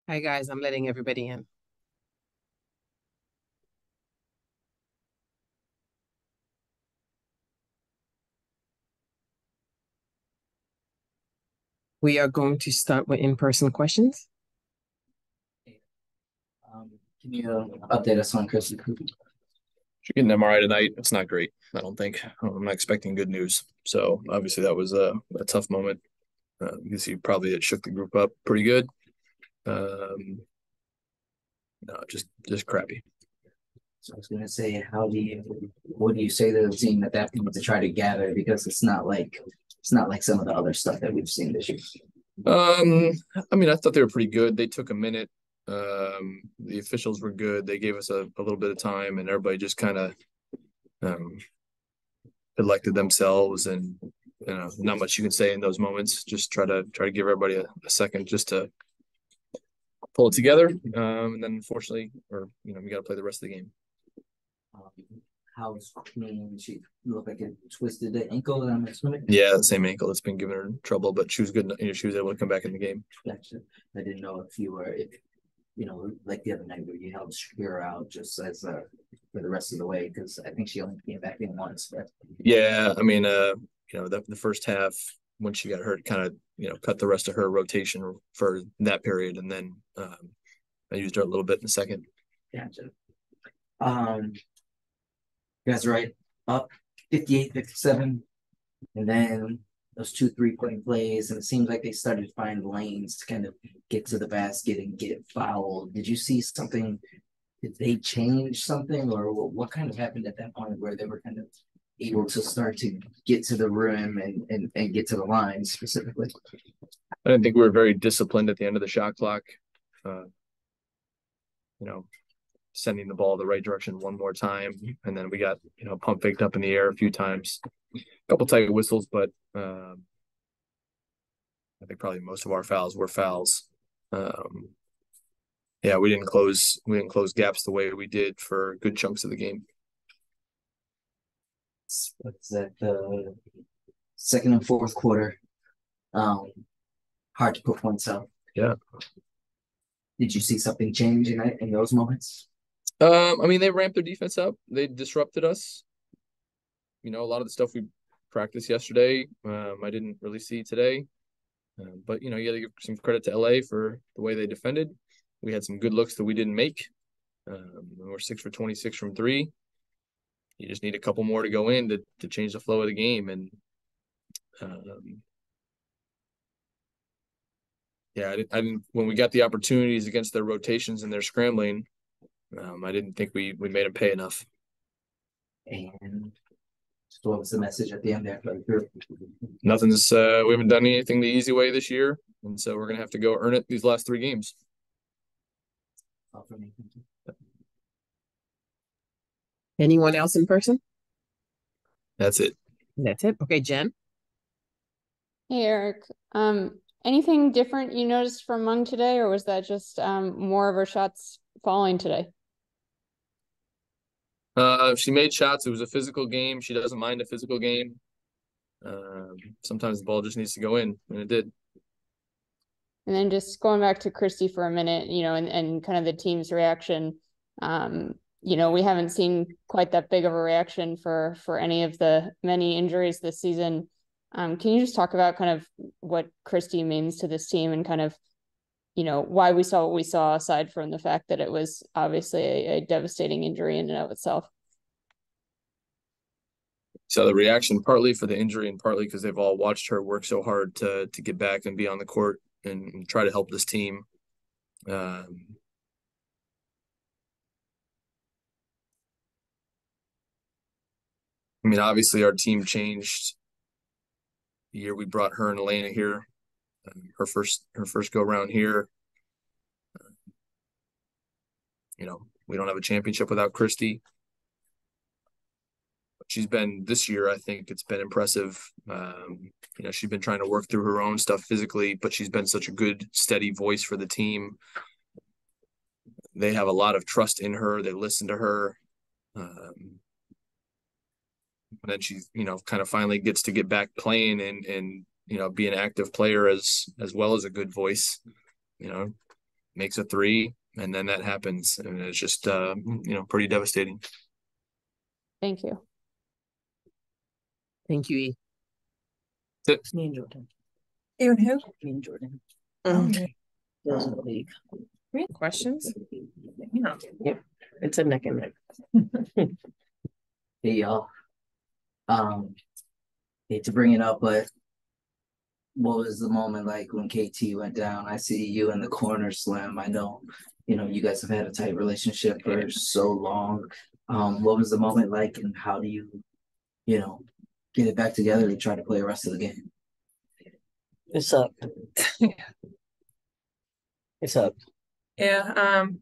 Hi guys, I'm letting everybody in. We are going to start with in-person questions. Um, can you update us on Chrissy Cooper? Should get an MRI tonight. It's not great. I don't think. I'm not expecting good news. So obviously that was a tough moment. You can see probably it shook the group up pretty good. Um, no, just crappy. So I was gonna say, what do you say to the team at that point to try to gather because it's not like some of the other stuff that we've seen this year. Um, I mean, I thought they were pretty good. They took a minute. The officials were good. They gave us a little bit of time, and everybody just kind of um, elected themselves. And not much you can say in those moments. Just try to give everybody a second just to pull it together. And then unfortunately, we got to play the rest of the game. Um, how's Queen? She looked like it twisted the ankle. I'm assuming. Yeah, the same ankle that's been giving her trouble, but she was good. She was able to come back in the game. Gotcha. I didn't know if like the other night where you held Shakira out just as for the rest of the way because I think she only came back in once. But Yeah, I mean, the first half when she got hurt, kind of cut the rest of her rotation for that period, and then I used her a little bit in the second. gotcha. Um, you guys right up 58-57. And then those 2 3-point plays, and it seems like they started to find lanes to kind of get to the basket and get fouled. Did you see something? Did they change something, or what kind of happened at that point where they were kind of able to start to get to the rim and get to the line specifically? I didn't think we were very disciplined at the end of the shot clock. Uh, you know, Sending the ball the right direction one more time, and then we got pump faked up in the air a few times, a couple tight whistles, but I think probably most of our fouls were fouls. Um, yeah, we didn't close gaps the way we did for good chunks of the game. What's that? The second and fourth quarter. Um, hard to put points up. Yeah. Did you see something change in those moments? I mean, they ramped their defense up. They disrupted us. A lot of the stuff we practiced yesterday, I didn't really see today. But you got to give some credit to LA for the way they defended. We had some good looks that we didn't make. We're 6 for 26 from three. You just need a couple more to go in to change the flow of the game. And yeah, I didn't when we got the opportunities against their rotations and their scrambling. I didn't think we made them pay enough. And so what was the message at the end there for the group? Nothing's. We haven't done anything the easy way this year, and so we're gonna have to go earn it these last 3 games. All for me. Anyone else in person? That's it. That's it. Okay, Jen. Hey Eric, anything different you noticed from Mung today, or was that just more of her shots falling today? She made shots. It was a physical game. She doesn't mind a physical game. Sometimes the ball just needs to go in, and it did. And then just going back to Christy for a minute, and kind of the team's reaction. We haven't seen quite that big of a reaction for any of the many injuries this season. Can you just talk about kind of what Christy means to this team and kind of, why we saw what we saw, aside from the fact that it was obviously a devastating injury in and of itself? So the reaction partly for the injury and partly because they've all watched her work so hard to get back and be on the court and try to help this team. I mean, obviously our team changed the year we brought her and Elena here. Her first go around here. We don't have a championship without Christy. She's been this year. I think it's been impressive. She's been trying to work through her own stuff physically, but she's been such a good, steady voice for the team. They have a lot of trust in her. They listen to her. And then she's, kind of finally gets to get back playing and be an active player as well as a good voice. makes a three, and then that happens, and it's just pretty devastating. Thank you. Thank you, E. Me and Jordan. You and who? Me and Jordan. Okay. Those in the league. Questions? Yeah. Yep. It's a neck and neck. Hey y'all. Hate to bring it up, but what was the moment like when KT went down? I see you in the corner, Slim. I know, you guys have had a tight relationship for so long. What was the moment like, and how do you get it back together and try to play the rest of the game? It's up. It's up. Yeah, I'm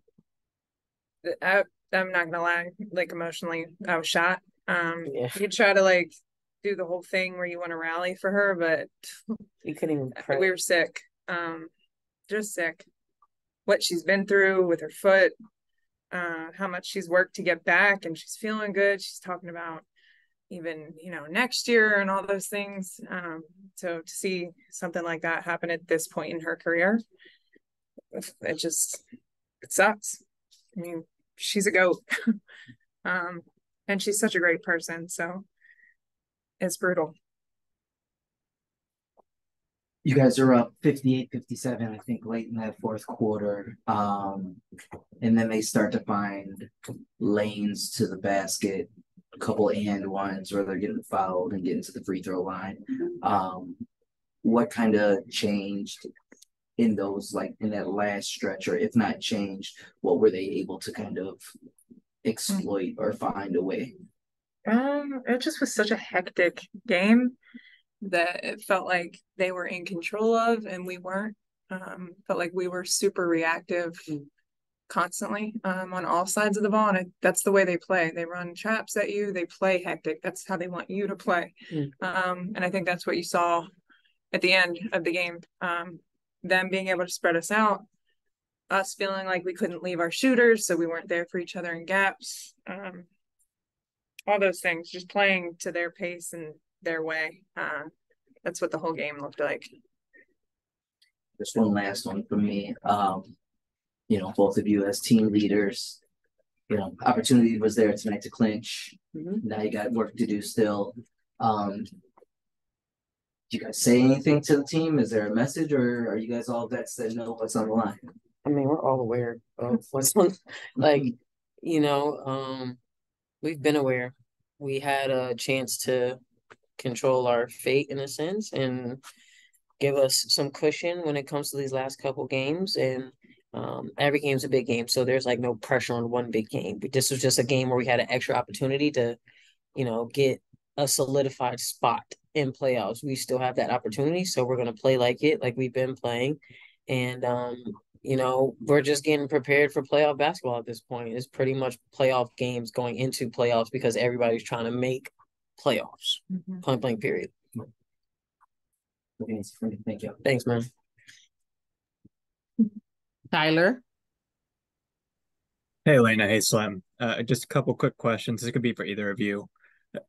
not gonna lie, like emotionally, I was shot. Yeah. You try to like do the whole thing where you want to rally for her, but You couldn't even pray. we were sick. Just sick. What she's been through with her foot, how much she's worked to get back, and she's feeling good. She's talking about even, next year and all those things. So to see something like that happen at this point in her career, it sucks. I mean, she's a goat. And she's such a great person, so it's brutal. You guys are up 58-57, I think, late in that fourth quarter. And then they start to find lanes to the basket, a couple and ones where they're getting fouled and getting to the free throw line. What kind of changed in those, like in that last stretch, or if not changed, what were they able to kind of exploit or find a way? It just was such a hectic game that it felt like they were in control of and we weren't. Felt like we were super reactive constantly on all sides of the ball, and that's the way they play. They run traps at you, they play hectic. That's how they want you to play. And I think that's what you saw at the end of the game. Them being able to spread us out, us feeling like we couldn't leave our shooters, so we weren't there for each other in gaps. All those things, just playing to their pace and their way. That's what the whole game looked like. Just one last one from me. Both of you as team leaders, opportunity was there tonight to clinch. Now you got work to do still. Do you guys say anything to the team? Is there a message, or are you guys all vets that know what's on the line? I mean, we're all aware of what's on. Like, we've been aware. We had a chance to control our fate in a sense and give us some cushion when it comes to these last couple games. And every game's a big game, so there's like no pressure on one big game. But this was just a game where we had an extra opportunity to, get a solidified spot in playoffs. We still have that opportunity, so we're gonna play like we've been playing. And we're just getting prepared for playoff basketball at this point. It's pretty much playoff games going into playoffs because everybody's trying to make playoffs. Point blank, period. Thank you. Thanks, man. Tyler? Hey, Elena. Hey, Slim. Just a couple quick questions. This could be for either of you.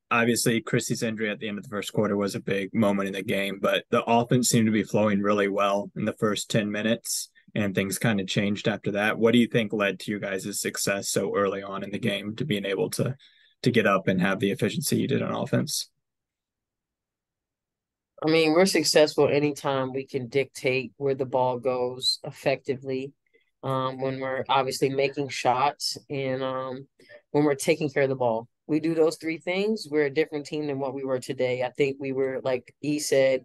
Obviously, Christy's injury at the end of the first quarter was a big moment in the game, but the offense seemed to be flowing really well in the first 10 minutes, and things kind of changed after that. What do you think led to you guys' success so early on in the game to being able to get up and have the efficiency you did on offense? I mean, we're successful anytime we can dictate where the ball goes effectively. When we're obviously making shots and when we're taking care of the ball. We do those three things, we're a different team than what we were today. I think we were, like E said,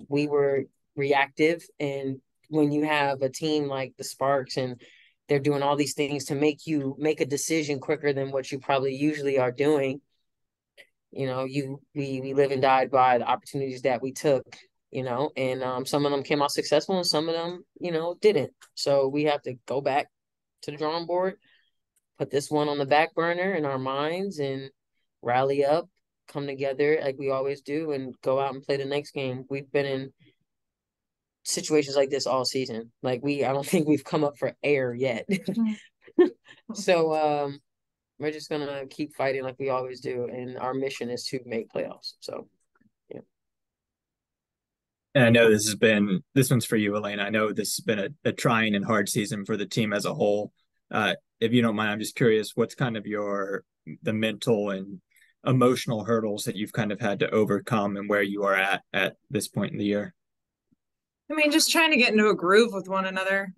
we were reactive. And when you have a team like the Sparks and they're doing all these things to make you make a decision quicker than what you probably usually are doing, we live and died by the opportunities that we took, and some of them came out successful and some of them, didn't. So we have to go back to the drawing board, put this one on the back burner in our minds and rally up, come together like we always do, and go out and play the next game. We've been in situations like this all season. Like I don't think we've come up for air yet. So we're just gonna keep fighting like we always do, and our mission is to make playoffs. So And I know this one's for you, Elena. I know this has been a trying and hard season for the team as a whole. If you don't mind, I'm just curious, what's kind of the mental and emotional hurdles that you've kind of had to overcome and where you are at this point in the year? I mean, just trying to get into a groove with one another.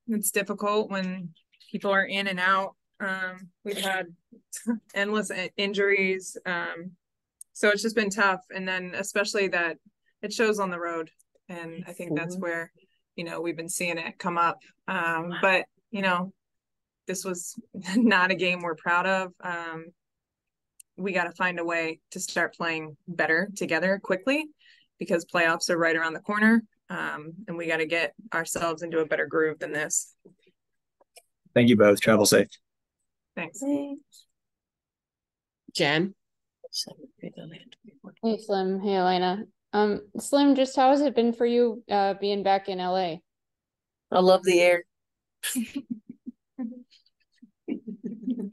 It's difficult when people are in and out. We've had endless injuries. So it's just been tough. And then especially that it shows on the road. And I think that's where, we've been seeing it come up. But, this was not a game we're proud of. We got to find a way to start playing better together quickly because playoffs are right around the corner. And we got to get ourselves into a better groove than this. Thank you both. Travel safe. Thanks. Jen. Hey, Slim. Hey, Elena. Slim, just how has it been for you being back in LA? I love the air.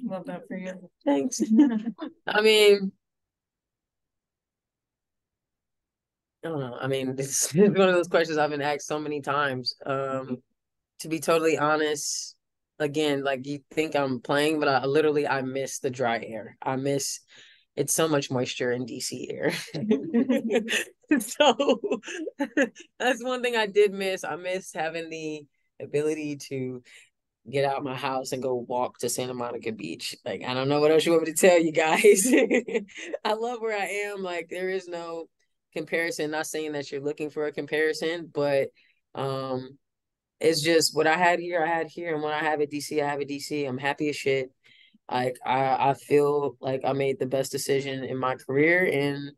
Love that for you. Thanks. I mean, I don't know. I mean, this is one of those questions I've been asked so many times. To be totally honest, again, like you think I'm playing, but I miss the dry air. It's so much moisture in DC air. So that's one thing I did miss. I miss having the ability to get out my house and go walk to Santa Monica Beach. Like, I don't know what else you want me to tell you guys. I love where I am. Like, there is no comparison. Not saying that you're looking for a comparison, but it's just what I had here, and when I have at DC, I have at DC. I'm happy as shit. Like I feel like I made the best decision in my career, and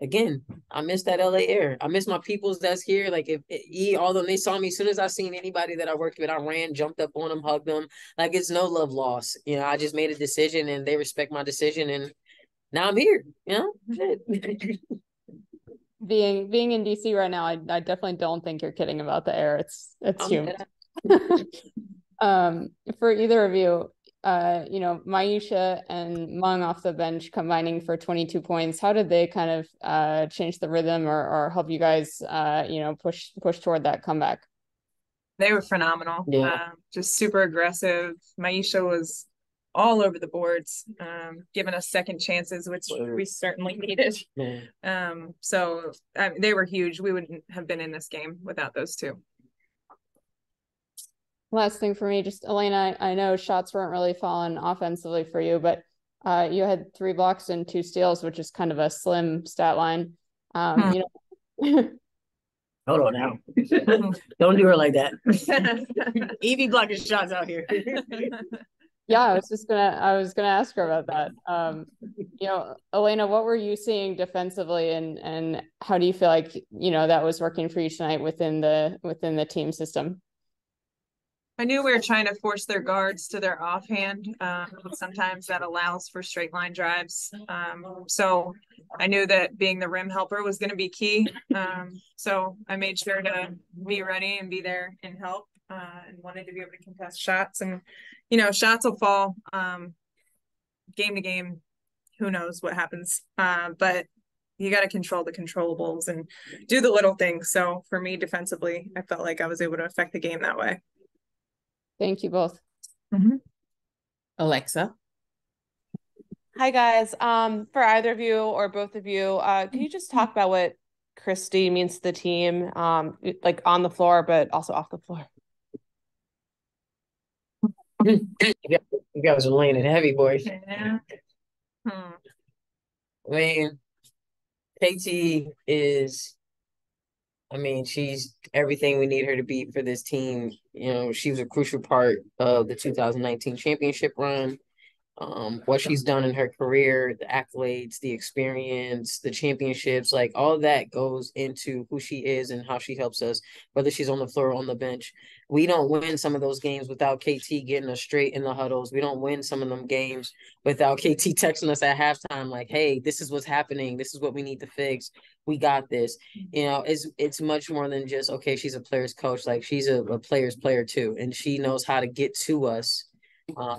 again, I miss that LA air. I miss my peoples that's here. Like although they saw me, as soon as I seen anybody that I worked with, I ran, jumped up on them, hugged them. Like it's no love lost. I just made a decision, and they respect my decision, and now I'm here. Shit. Being in DC right now, I definitely don't think you're kidding about the air. It's humid. For either of you, Maisha and Mung off the bench combining for 22 points. How did they kind of change the rhythm or help you guys, push toward that comeback? They were phenomenal. Yeah. Just super aggressive. Maisha was all over the boards, giving us second chances, which we certainly needed. Yeah. So they were huge. We wouldn't have been in this game without those two. Last thing for me, just Elena, I know shots weren't really falling offensively for you, but you had 3 blocks and 2 steals, which is kind of a slim stat line. Hold on now. Don't do her like that. Evie blocking shots out here. Yeah, I was gonna ask her about that. Elena, what were you seeing defensively, and how do you feel like that was working for you tonight within the team system? I knew we were trying to force their guards to their offhand. Sometimes that allows for straight line drives. So I knew that being the rim helper was going to be key. So I made sure to be ready and be there and help, and wanted to be able to contest shots. And, shots will fall game to game. Who knows what happens? But you got to control the controllables and do the little things. So for me, defensively, I felt like I was able to affect the game that way. Thank you both. Mm-hmm. Alexa. Hi guys. For either of you or both of you, can you just talk about what Christy means to the team, like on the floor, but also off the floor? You guys are laying it heavy, boys. Yeah. I mean, KT is, she's everything we need her to be for this team. She was a crucial part of the 2019 championship run. What she's done in her career, the accolades, the experience, the championships, like all of that goes into who she is and how she helps us, whether she's on the floor or on the bench. We don't win some of those games without KT getting us straight in the huddles. We don't win some of them games without KT texting us at halftime, like, hey, this is what's happening. This is what we need to fix. We got this. It's much more than just, okay, she's a player's coach. Like she's a player's player too. And she knows how to get to us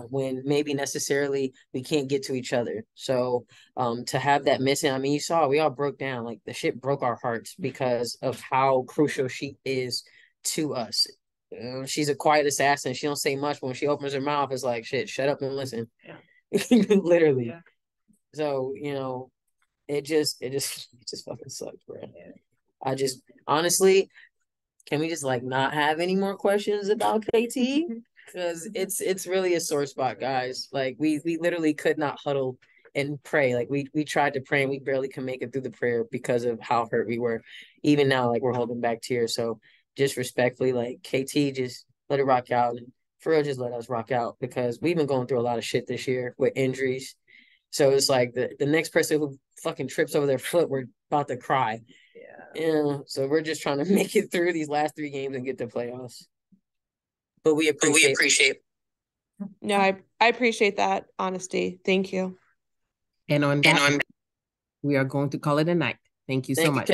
when maybe necessarily we can't get to each other. So to have that missing, I mean, you saw we all broke down. Like the shit broke our hearts because of how crucial she is to us. She's a quiet assassin. She don't say much, but when she opens her mouth, it's like shit. Shut up and listen. Yeah. Literally. Yeah. So it just fucking sucks, bro. Yeah. I just honestly, can we just like not have any more questions about KT? Because it's really a sore spot, guys. Like we literally could not huddle and pray. Like we tried to pray and we barely could make it through the prayer because of how hurt we were. Even now, like we're holding back tears. So just respectfully, like KT, just let it rock out, and for real, just let us rock out because we've been going through a lot of shit this year with injuries. So it's like the next person who fucking trips over their foot, we're about to cry. Yeah. So we're just trying to make it through these last 3 games and get to playoffs. But we appreciate. No, I appreciate that honesty. Thank you. And on that, we are going to call it a night. Thank you so much.